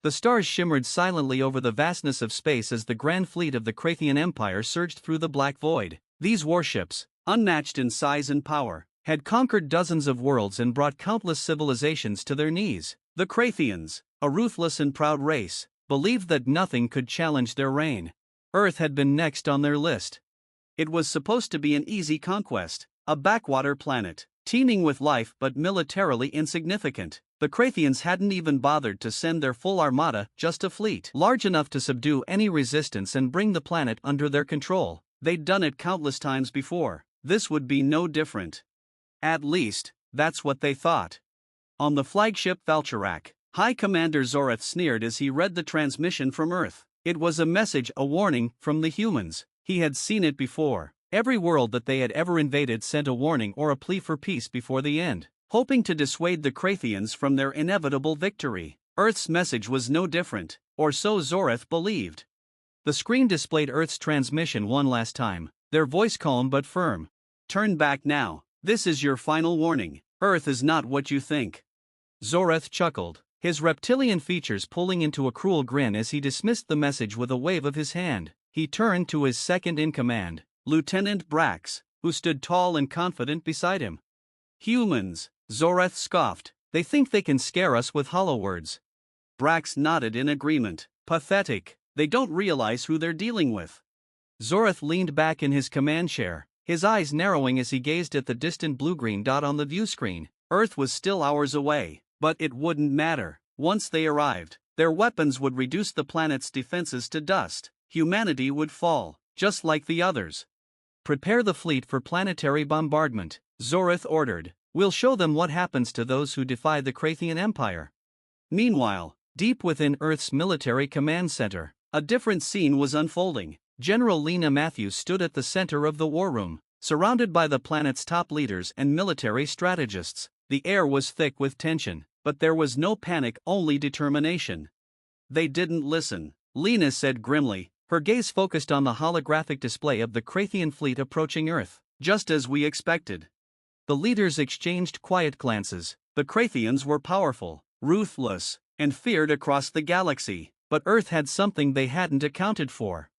The stars shimmered silently over the vastness of space as the grand fleet of the Krathian Empire surged through the black void. These warships, unmatched in size and power, had conquered dozens of worlds and brought countless civilizations to their knees. The Krathians, a ruthless and proud race, believed that nothing could challenge their reign. Earth had been next on their list. It was supposed to be an easy conquest, a backwater planet, teeming with life but militarily insignificant. The Krathians hadn't even bothered to send their full armada, just a fleet large enough to subdue any resistance and bring the planet under their control. They'd done it countless times before. This would be no different. At least, that's what they thought. On the flagship Valchirak, High Commander Zoreth sneered as he read the transmission from Earth. It was a message, a warning, from the humans. He had seen it before. Every world that they had ever invaded sent a warning or a plea for peace before the end, hoping to dissuade the Krathians from their inevitable victory. Earth's message was no different, or so Zoreth believed. The screen displayed Earth's transmission one last time, their voice calm but firm. "Turn back now. This is your final warning. Earth is not what you think." Zoreth chuckled, his reptilian features pulling into a cruel grin as he dismissed the message with a wave of his hand. He turned to his second-in-command, Lieutenant Brax, who stood tall and confident beside him. "Humans," Zoreth scoffed, "they think they can scare us with hollow words." Brax nodded in agreement. "Pathetic. They don't realize who they're dealing with." Zoreth leaned back in his command chair, his eyes narrowing as he gazed at the distant blue-green dot on the view screen. Earth was still hours away, but it wouldn't matter. Once they arrived, their weapons would reduce the planet's defenses to dust. Humanity would fall, just like the others. "Prepare the fleet for planetary bombardment," Zoreth ordered. "We'll show them what happens to those who defy the Krathian Empire." Meanwhile, deep within Earth's military command center, a different scene was unfolding. General Lena Matthews stood at the center of the war room, surrounded by the planet's top leaders and military strategists. The air was thick with tension, but there was no panic, only determination. "They didn't listen," Lena said grimly, her gaze focused on the holographic display of the Krathian fleet approaching Earth. "Just as we expected." The leaders exchanged quiet glances. The Krathians were powerful, ruthless, and feared across the galaxy, but Earth had something they hadn't accounted for.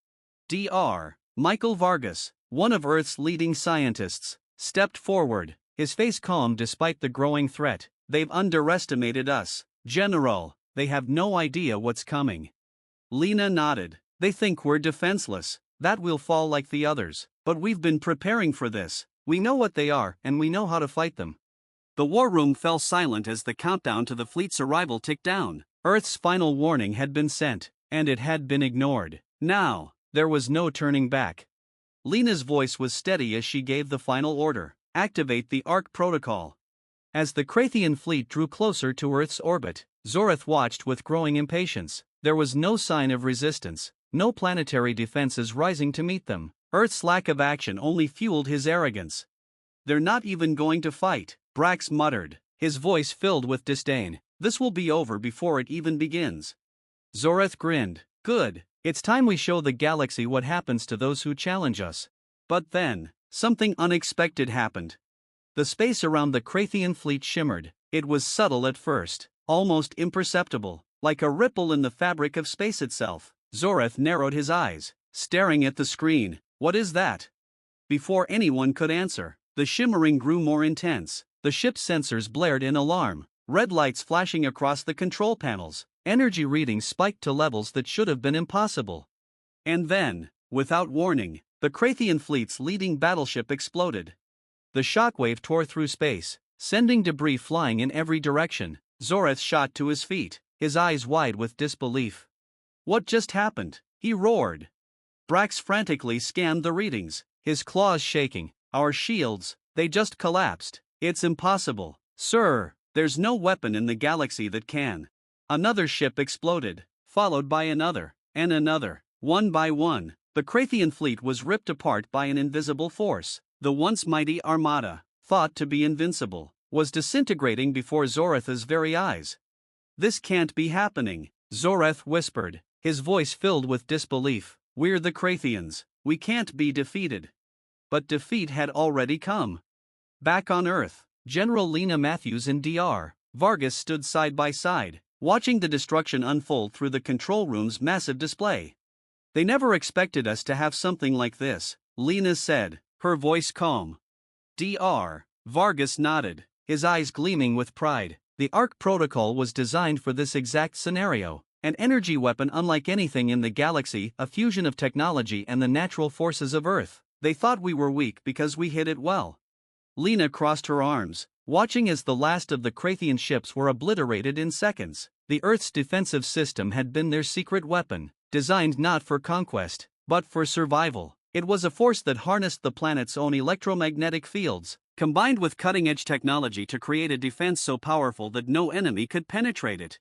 Dr. Michael Vargas, one of Earth's leading scientists, stepped forward, his face calm despite the growing threat. "They've underestimated us, General. They have no idea what's coming." Lena nodded. "They think we're defenseless, that we'll fall like the others. But we've been preparing for this. We know what they are, and we know how to fight them." The war room fell silent as the countdown to the fleet's arrival ticked down. Earth's final warning had been sent, and it had been ignored. Now, there was no turning back. Lena's voice was steady as she gave the final order: "Activate the ARC protocol." As the Krathian fleet drew closer to Earth's orbit, Zoreth watched with growing impatience. There was no sign of resistance, no planetary defenses rising to meet them. Earth's lack of action only fueled his arrogance. "They're not even going to fight," Brax muttered, his voice filled with disdain. "This will be over before it even begins." Zoreth grinned. "Good. It's time we show the galaxy what happens to those who challenge us." But then, something unexpected happened. The space around the Krathian fleet shimmered. It was subtle at first, almost imperceptible, like a ripple in the fabric of space itself. Zoreth narrowed his eyes, staring at the screen. "What is that?" Before anyone could answer, the shimmering grew more intense. The ship's sensors blared in alarm, red lights flashing across the control panels. Energy readings spiked to levels that should have been impossible. And then, without warning, the Krathian fleet's leading battleship exploded. The shockwave tore through space, sending debris flying in every direction. Zoreth shot to his feet, his eyes wide with disbelief. "What just happened?" he roared. Brax frantically scanned the readings, his claws shaking. "Our shields, they just collapsed." "It's impossible, sir. There's no weapon in the galaxy that can." Another ship exploded, followed by another, and another. One by one, the Krathian fleet was ripped apart by an invisible force. The once mighty armada, thought to be invincible, was disintegrating before Zoreth's very eyes. "This can't be happening," Zoreth whispered, his voice filled with disbelief. "We're the Krathians. We can't be defeated." But defeat had already come. Back on Earth, General Lena Matthews and Dr. Vargas stood side by side, watching the destruction unfold through the control room's massive display. They never expected us to have something like this, Lena said, her voice calm. Dr. Vargas nodded, his eyes gleaming with pride. The ARC protocol was designed for this exact scenario. An energy weapon unlike anything in the galaxy, a fusion of technology and the natural forces of Earth. They thought we were weak because we hid it well. Lena crossed her arms, watching as the last of the Krathian ships were obliterated in seconds. The Earth's defensive system had been their secret weapon, designed not for conquest, but for survival. It was a force that harnessed the planet's own electromagnetic fields, combined with cutting-edge technology to create a defense so powerful that no enemy could penetrate it.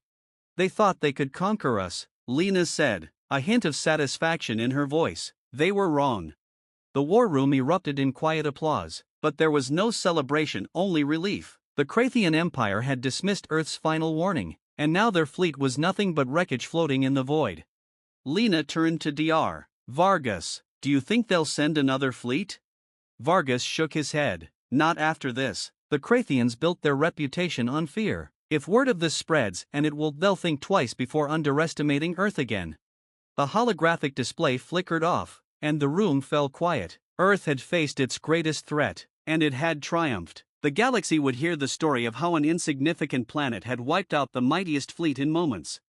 They thought they could conquer us, Lena said, a hint of satisfaction in her voice. They were wrong. The war room erupted in quiet applause, but there was no celebration, only relief. The Krathian Empire had dismissed Earth's final warning, and now their fleet was nothing but wreckage floating in the void. Lena turned to Dr. Vargas. Do you think they'll send another fleet? Vargas shook his head. Not after this. The Krathians built their reputation on fear. If word of this spreads, they'll think twice before underestimating Earth again. The holographic display flickered off, and the room fell quiet. Earth had faced its greatest threat, and it had triumphed. The galaxy would hear the story of how an insignificant planet had wiped out the mightiest fleet in moments.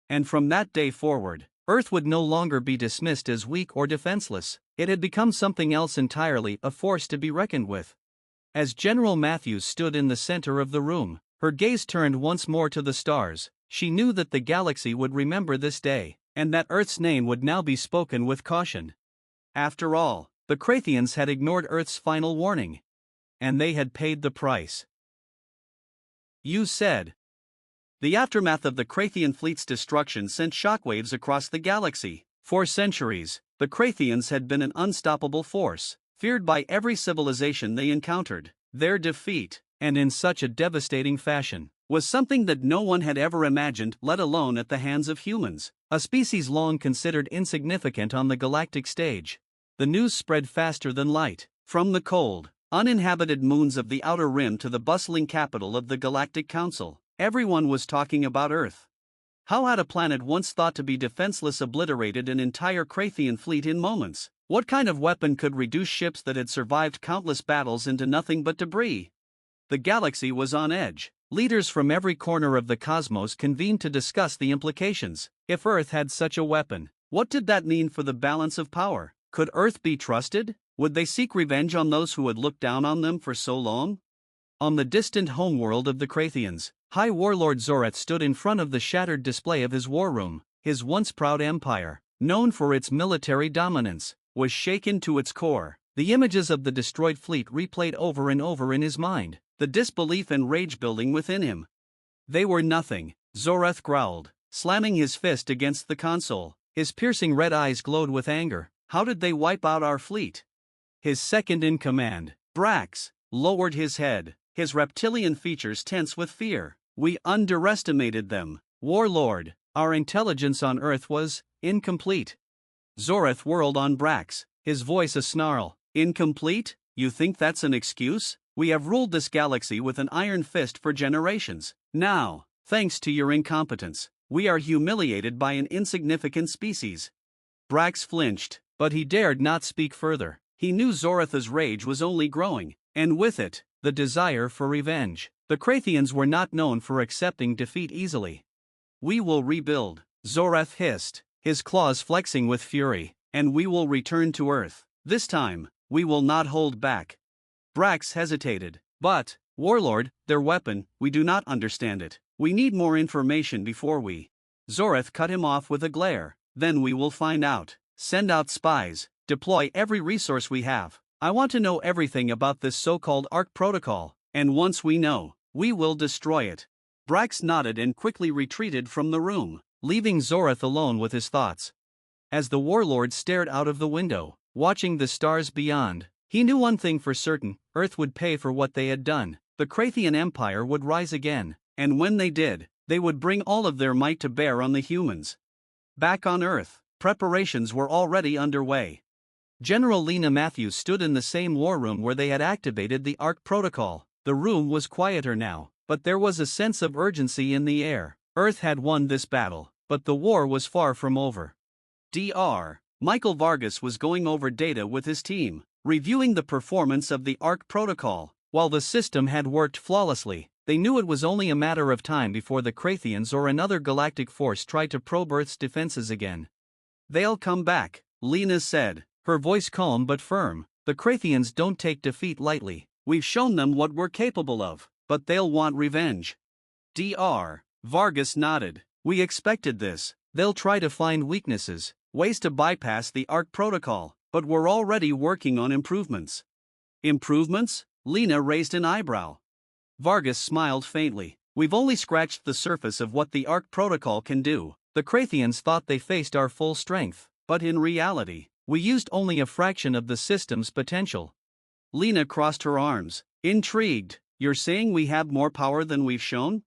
And from that day forward, Earth would no longer be dismissed as weak or defenseless. It had become something else entirely, a force to be reckoned with. As General Matthews stood in the center of the room, her gaze turned once more to the stars. She knew that the galaxy would remember this day, and that Earth's name would now be spoken with caution. After all, the Krathians had ignored Earth's final warning. And they had paid the price. You said. The aftermath of the Krathian fleet's destruction sent shockwaves across the galaxy. For centuries, the Krathians had been an unstoppable force, feared by every civilization they encountered. Their defeat, and in such a devastating fashion, was something that no one had ever imagined, let alone at the hands of humans, a species long considered insignificant on the galactic stage. The news spread faster than light, from the cold, uninhabited moons of the outer rim to the bustling capital of the Galactic Council. Everyone was talking about Earth. How had a planet once thought to be defenseless obliterated an entire Krathian fleet in moments? What kind of weapon could reduce ships that had survived countless battles into nothing but debris? The galaxy was on edge. Leaders from every corner of the cosmos convened to discuss the implications. If Earth had such a weapon, what did that mean for the balance of power? Could Earth be trusted? Would they seek revenge on those who had looked down on them for so long? On the distant homeworld of the Krathians, High Warlord Zoreth stood in front of the shattered display of his war room. His once proud empire, known for its military dominance, was shaken to its core. The images of the destroyed fleet replayed over and over in his mind, the disbelief and rage building within him. They were nothing, Zoreth growled, slamming his fist against the console. His piercing red eyes glowed with anger. How did they wipe out our fleet? His second in command, Brax, lowered his head, his reptilian features tense with fear. We underestimated them, Warlord. Our intelligence on Earth was incomplete. Zoreth whirled on Brax, his voice a snarl. Incomplete? You think that's an excuse? We have ruled this galaxy with an iron fist for generations. Now, thanks to your incompetence, we are humiliated by an insignificant species. Brax flinched, but he dared not speak further. He knew Zoreth's rage was only growing, and with it, the desire for revenge. The Krathians were not known for accepting defeat easily. We will rebuild, Zoreth hissed, his claws flexing with fury, and we will return to Earth. This time, we will not hold back. Brax hesitated. But, Warlord, their weapon, we do not understand it. We need more information before we. Zoreth cut him off with a glare. Then we will find out. Send out spies. Deploy every resource we have. I want to know everything about this so-called ARC protocol, and once we know, we will destroy it. Brax nodded and quickly retreated from the room, leaving Zoreth alone with his thoughts. As the warlord stared out of the window, watching the stars beyond, he knew one thing for certain: Earth would pay for what they had done. The Krathian Empire would rise again, and when they did, they would bring all of their might to bear on the humans. Back on Earth, preparations were already underway. General Lena Matthews stood in the same war room where they had activated the ARC protocol. The room was quieter now, but there was a sense of urgency in the air. Earth had won this battle, but the war was far from over. Michael Vargas was going over data with his team, reviewing the performance of the ARC protocol. While the system had worked flawlessly, they knew it was only a matter of time before the Krathians or another galactic force tried to probe Earth's defenses again. "They'll come back," Lena said, her voice calm but firm. "The Krathians don't take defeat lightly. We've shown them what we're capable of, but they'll want revenge." Vargas nodded. "We expected this. They'll try to find weaknesses, ways to bypass the ARC protocol, but we're already working on improvements." "Improvements?" Lena raised an eyebrow. Vargas smiled faintly. "We've only scratched the surface of what the ARC protocol can do. The Krathians thought they faced our full strength, but in reality, we used only a fraction of the system's potential." Lena crossed her arms, intrigued. "You're saying we have more power than we've shown?"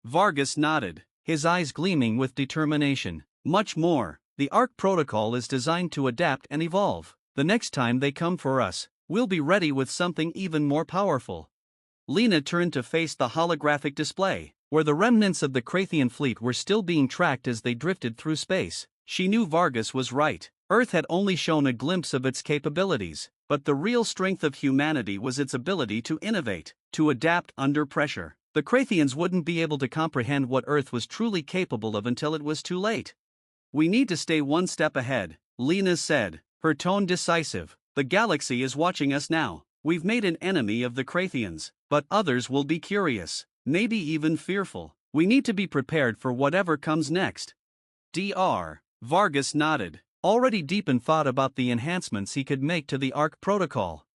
Vargas nodded, his eyes gleaming with determination. "Much more. The ARC protocol is designed to adapt and evolve. The next time they come for us, we'll be ready with something even more powerful." Lena turned to face the holographic display, where the remnants of the Krathian fleet were still being tracked as they drifted through space. She knew Vargas was right. Earth had only shown a glimpse of its capabilities, but the real strength of humanity was its ability to innovate, to adapt under pressure. The Krathians wouldn't be able to comprehend what Earth was truly capable of until it was too late. "We need to stay one step ahead," Lena said, her tone decisive. "The galaxy is watching us now. We've made an enemy of the Krathians, but others will be curious, maybe even fearful. We need to be prepared for whatever comes next." Vargas nodded, already deep in thought about the enhancements he could make to the ARC protocol.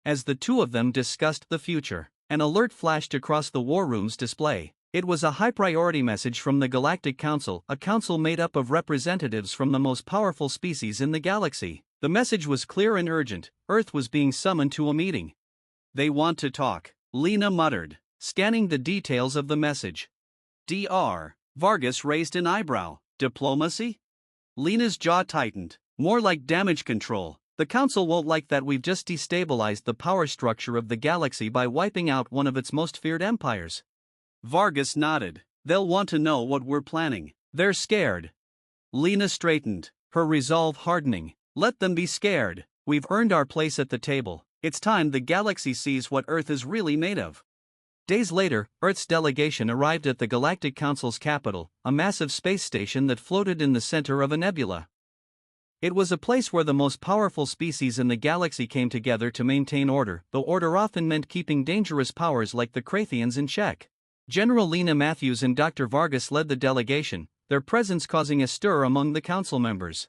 As the two of them discussed the future, an alert flashed across the war room's display. It was a high-priority message from the Galactic Council, a council made up of representatives from the most powerful species in the galaxy. The message was clear and urgent. Earth was being summoned to a meeting. "They want to talk," Lena muttered, scanning the details of the message. Vargas raised an eyebrow. "Diplomacy?" Lena's jaw tightened. "More like damage control. The Council won't like that we've just destabilized the power structure of the galaxy by wiping out one of its most feared empires." Vargas nodded. "They'll want to know what we're planning. They're scared." Lena straightened, her resolve hardening. "Let them be scared. We've earned our place at the table. It's time the galaxy sees what Earth is really made of." Days later, Earth's delegation arrived at the Galactic Council's capital, a massive space station that floated in the center of a nebula. It was a place where the most powerful species in the galaxy came together to maintain order, though order often meant keeping dangerous powers like the Krathians in check. General Lena Matthews and Dr. Vargas led the delegation, their presence causing a stir among the council members.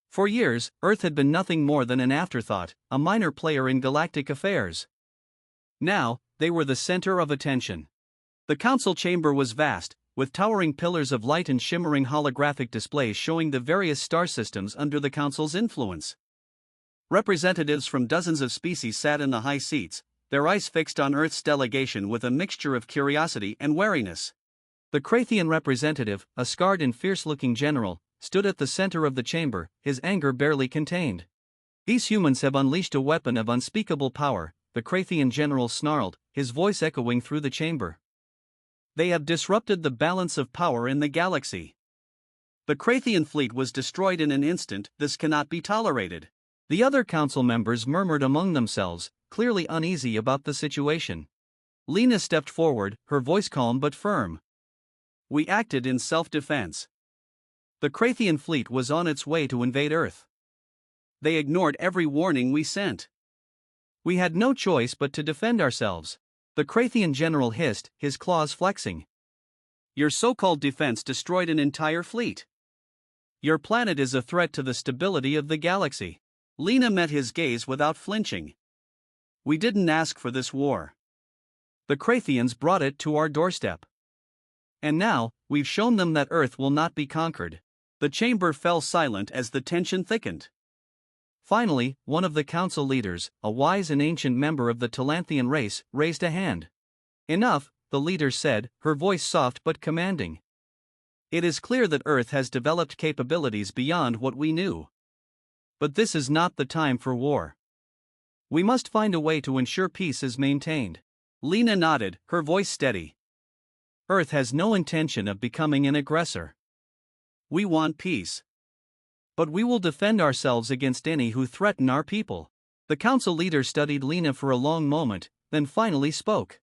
For years, Earth had been nothing more than an afterthought, a minor player in galactic affairs. Now, they were the center of attention. The council chamber was vast, with towering pillars of light and shimmering holographic displays showing the various star systems under the council's influence. Representatives from dozens of species sat in the high seats, their eyes fixed on Earth's delegation with a mixture of curiosity and wariness. The Krathian representative, a scarred and fierce-looking general, stood at the center of the chamber, his anger barely contained. "These humans have unleashed a weapon of unspeakable power," the Krathian general snarled, his voice echoing through the chamber. "They have disrupted the balance of power in the galaxy. The Krathian fleet was destroyed in an instant. This cannot be tolerated." The other council members murmured among themselves, clearly uneasy about the situation. Lena stepped forward, her voice calm but firm. "We acted in self-defense. The Krathian fleet was on its way to invade Earth. They ignored every warning we sent. We had no choice but to defend ourselves." The Krathian general hissed, his claws flexing. "Your so-called defense destroyed an entire fleet. Your planet is a threat to the stability of the galaxy." Lena met his gaze without flinching. "We didn't ask for this war. The Krathians brought it to our doorstep. And now, we've shown them that Earth will not be conquered." The chamber fell silent as the tension thickened. Finally, one of the council leaders, a wise and ancient member of the Talanthian race, raised a hand. "Enough," the leader said, her voice soft but commanding. "It is clear that Earth has developed capabilities beyond what we knew. But this is not the time for war. We must find a way to ensure peace is maintained." Lena nodded, her voice steady. Earth has no intention of becoming an aggressor. We want peace. But we will defend ourselves against any who threaten our people. The council leader studied Lena for a long moment, then finally spoke.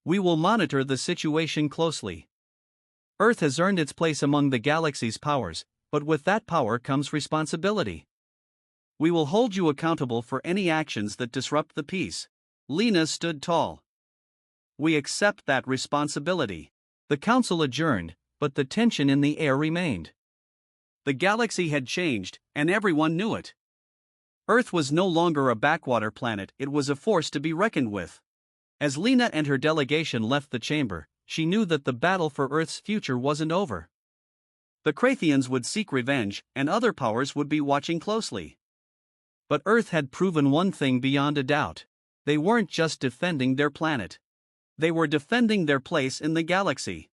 We will monitor the situation closely. Earth has earned its place among the galaxy's powers, but with that power comes responsibility. We will hold you accountable for any actions that disrupt the peace. Lena stood tall. We accept that responsibility. The council adjourned, but the tension in the air remained. The galaxy had changed, and everyone knew it. Earth was no longer a backwater planet, it was a force to be reckoned with. As Lena and her delegation left the chamber, she knew that the battle for Earth's future wasn't over. The Krathians would seek revenge, and other powers would be watching closely. But Earth had proven one thing beyond a doubt. They weren't just defending their planet. They were defending their place in the galaxy.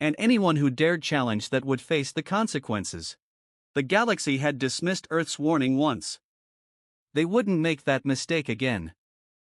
And anyone who dared challenge that would face the consequences. The galaxy had dismissed Earth's warning once. They wouldn't make that mistake again.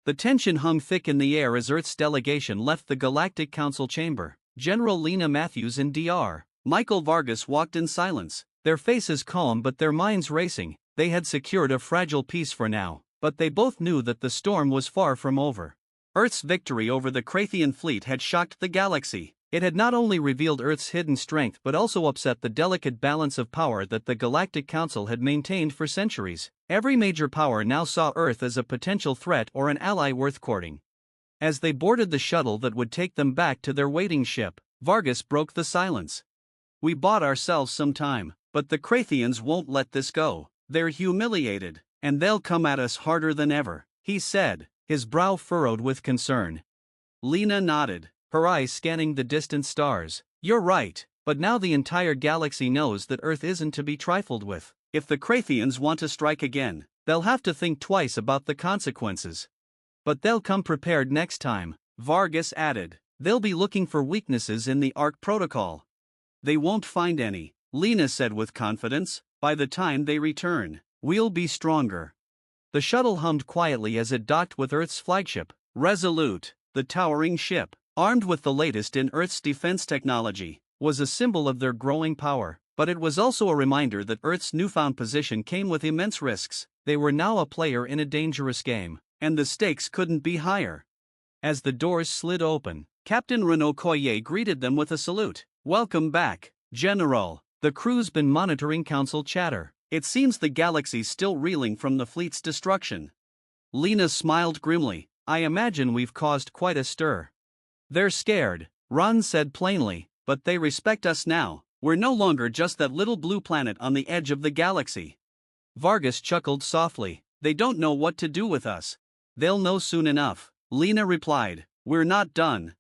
The tension hung thick in the air as Earth's delegation left the Galactic Council chamber. General Lena Matthews and Dr. Michael Vargas walked in silence, their faces calm but their minds racing. They had secured a fragile peace for now, but they both knew that the storm was far from over. Earth's victory over the Krathian fleet had shocked the galaxy. It had not only revealed Earth's hidden strength but also upset the delicate balance of power that the Galactic Council had maintained for centuries. Every major power now saw Earth as a potential threat or an ally worth courting. As they boarded the shuttle that would take them back to their waiting ship, Vargas broke the silence. We bought ourselves some time, but the Krathians won't let this go. They're humiliated, and they'll come at us harder than ever, he said, his brow furrowed with concern. Lena nodded, her eyes scanning the distant stars. You're right, but now the entire galaxy knows that Earth isn't to be trifled with. If the Krathians want to strike again, they'll have to think twice about the consequences. But they'll come prepared next time, Vargas added. They'll be looking for weaknesses in the ARC protocol. They won't find any, Lena said with confidence. By the time they return, we'll be stronger. The shuttle hummed quietly as it docked with Earth's flagship, Resolute. The towering ship, armed with the latest in Earth's defense technology, was a symbol of their growing power. But it was also a reminder that Earth's newfound position came with immense risks. They were now a player in a dangerous game, and the stakes couldn't be higher. As the doors slid open, Captain Renaud Coyer greeted them with a salute. Welcome back, General. The crew's been monitoring council chatter. It seems the galaxy's still reeling from the fleet's destruction. Lena smiled grimly. I imagine we've caused quite a stir. They're scared, Ron said plainly, but they respect us now. We're no longer just that little blue planet on the edge of the galaxy. Vargas chuckled softly. They don't know what to do with us. They'll know soon enough, Lena replied. We're not done.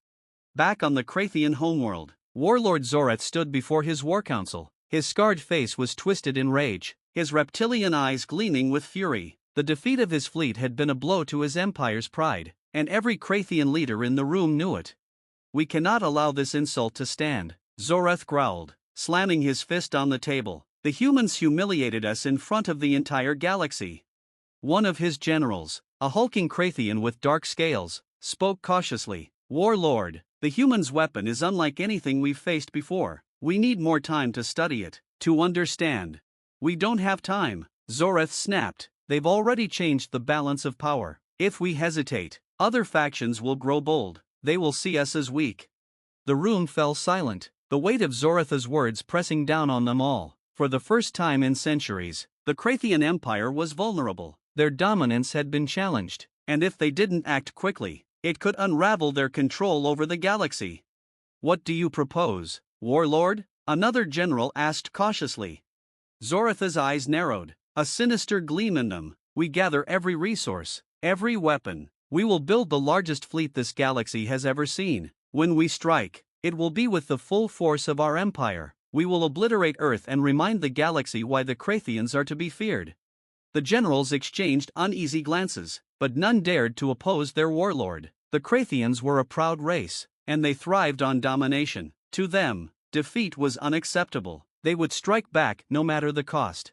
Back on the Krathian homeworld, Warlord Zoreth stood before his war council. His scarred face was twisted in rage, his reptilian eyes gleaming with fury. The defeat of his fleet had been a blow to his empire's pride, and every Krathian leader in the room knew it. We cannot allow this insult to stand, Zoreth growled, slamming his fist on the table. The humans humiliated us in front of the entire galaxy. One of his generals, a hulking Krathian with dark scales, spoke cautiously. Warlord, the human's weapon is unlike anything we've faced before. We need more time to study it, to understand. We don't have time, Zoreth snapped. They've already changed the balance of power. If we hesitate, other factions will grow bold. They will see us as weak. The room fell silent, the weight of Zoreth's words pressing down on them all. For the first time in centuries, the Krathian Empire was vulnerable. Their dominance had been challenged, and if they didn't act quickly, it could unravel their control over the galaxy. What do you propose, Warlord? Another general asked cautiously. Zoreth's eyes narrowed, a sinister gleam in them. We gather every resource, every weapon. We will build the largest fleet this galaxy has ever seen. When we strike, it will be with the full force of our empire. We will obliterate Earth and remind the galaxy why the Krathians are to be feared. The generals exchanged uneasy glances, but none dared to oppose their warlord. The Krathians were a proud race, and they thrived on domination. To them, defeat was unacceptable. They would strike back no matter the cost.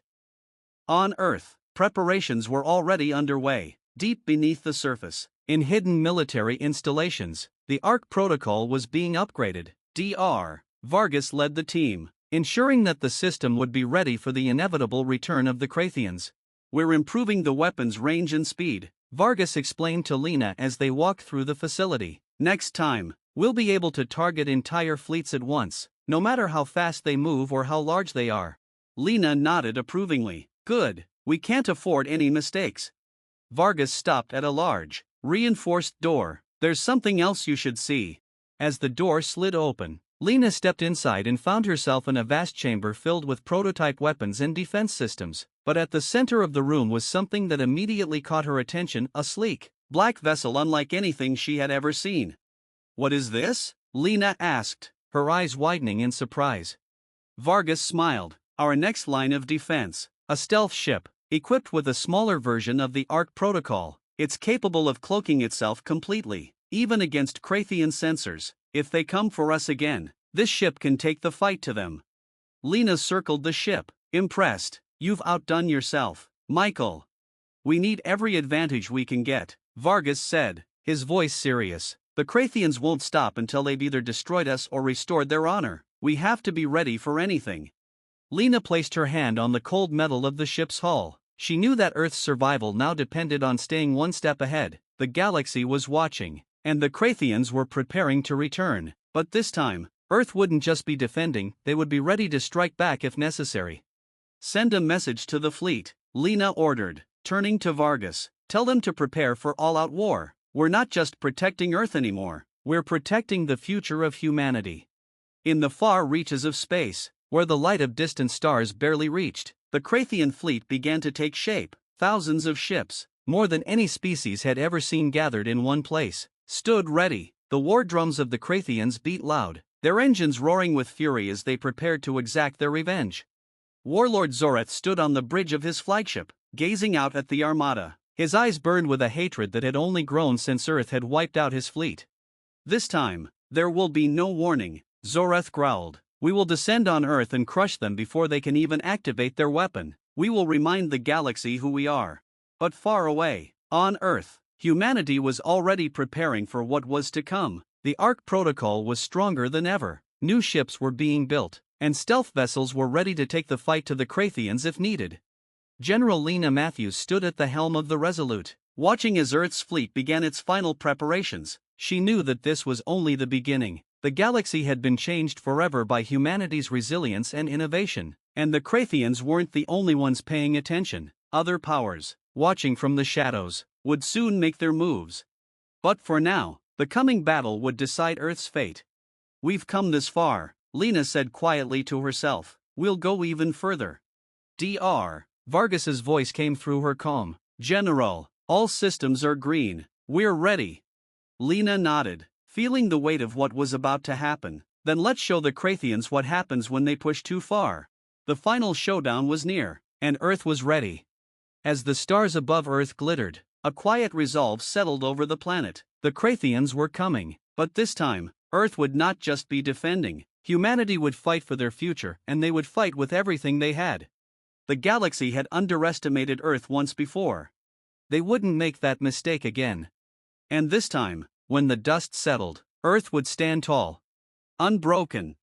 On Earth, preparations were already underway. Deep beneath the surface, in hidden military installations, the ARC protocol was being upgraded. Dr. Vargas led the team, ensuring that the system would be ready for the inevitable return of the Krathians. "We're improving the weapon's range and speed," Vargas explained to Lena as they walked through the facility. "Next time, we'll be able to target entire fleets at once, no matter how fast they move or how large they are." Lena nodded approvingly. "Good, we can't afford any mistakes." Vargas stopped at a large, reinforced door. "There's something else you should see." As the door slid open, Lena stepped inside and found herself in a vast chamber filled with prototype weapons and defense systems. But at the center of the room was something that immediately caught her attention: a sleek, black vessel unlike anything she had ever seen. "What is this?" Lena asked, her eyes widening in surprise. Vargas smiled. "Our next line of defense, a stealth ship, equipped with a smaller version of the ARC protocol. It's capable of cloaking itself completely, even against Krathian sensors. If they come for us again, this ship can take the fight to them." Lena circled the ship, impressed. "You've outdone yourself, Michael." "We need every advantage we can get," Vargas said, his voice serious. "The Krathians won't stop until they've either destroyed us or restored their honor. We have to be ready for anything." Lena placed her hand on the cold metal of the ship's hull. She knew that Earth's survival now depended on staying one step ahead. The galaxy was watching, and the Krathians were preparing to return. But this time, Earth wouldn't just be defending, they would be ready to strike back if necessary. "Send a message to the fleet," Lena ordered, turning to Vargas. "Tell them to prepare for all-out war. We're not just protecting Earth anymore, we're protecting the future of humanity." In the far reaches of space, where the light of distant stars barely reached, the Krathian fleet began to take shape. Thousands of ships, more than any species had ever seen gathered in one place, stood ready. The war drums of the Krathians beat loud, their engines roaring with fury as they prepared to exact their revenge. Warlord Zoreth stood on the bridge of his flagship, gazing out at the armada. His eyes burned with a hatred that had only grown since Earth had wiped out his fleet. "This time, there will be no warning," Zoreth growled. "We will descend on Earth and crush them before they can even activate their weapon. We will remind the galaxy who we are." But far away, on Earth, humanity was already preparing for what was to come. The ARC protocol was stronger than ever. New ships were being built, and stealth vessels were ready to take the fight to the Krathians if needed. General Lena Matthews stood at the helm of the Resolute, watching as Earth's fleet began its final preparations. She knew that this was only the beginning. The galaxy had been changed forever by humanity's resilience and innovation, and the Krathians weren't the only ones paying attention. Other powers, watching from the shadows, would soon make their moves. But for now, the coming battle would decide Earth's fate. "We've come this far," Lena said quietly to herself. "We'll go even further." Dr. Vargas's voice came through her calm. "General, all systems are green. We're ready." Lena nodded, feeling the weight of what was about to happen. "Then let's show the Krathians what happens when they push too far." The final showdown was near, and Earth was ready. As the stars above Earth glittered, a quiet resolve settled over the planet. The Krathians were coming, but this time, Earth would not just be defending. Humanity would fight for their future, and they would fight with everything they had. The galaxy had underestimated Earth once before. They wouldn't make that mistake again. And this time, when the dust settled, Earth would stand tall, unbroken,